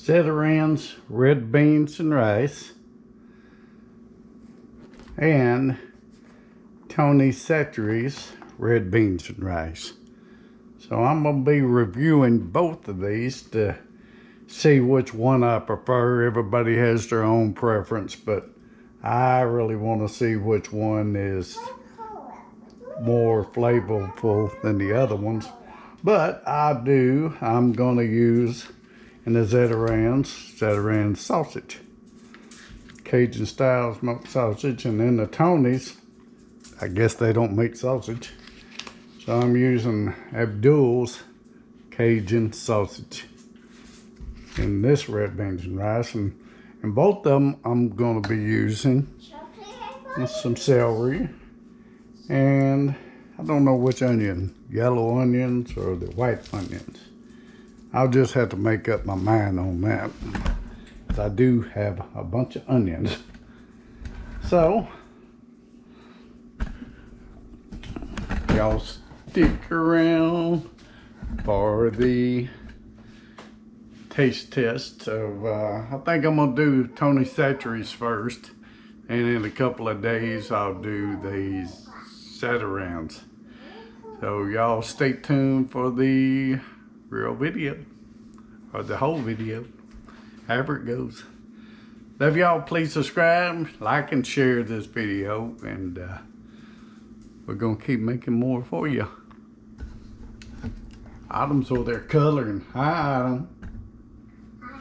Zatarain's red beans and rice, and Tony Chachere's red beans and rice. So I'm going to be reviewing both of these to see which one I prefer. Everybody has their own preference, but I really want to see which one is more flavorful than the other ones. But I'm going to use in the Zatarain sausage, Cajun style smoked sausage, and then the Tony's, I guess they don't make sausage, so I'm using Abdul's Cajun sausage in this red beans and rice, and both of them I'm going to be using some celery, and I don't know which onion, yellow onions or the white onions. I'll just have to make up my mind on that. I do have a bunch of onions. So, y'all stick around for the taste test of, I think I'm gonna do Tony Chachere's first, and in a couple of days I'll do these Zatarains. So y'all stay tuned for the real video, or the whole video, however it goes. Love y'all. Please subscribe, like, and share this video, and we're gonna keep making more for you. Autumn's over there coloring. Hi, Autumn. I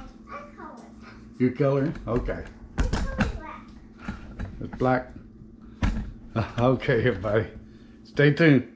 color. You coloring? Okay. It's black. Okay, everybody. Stay tuned.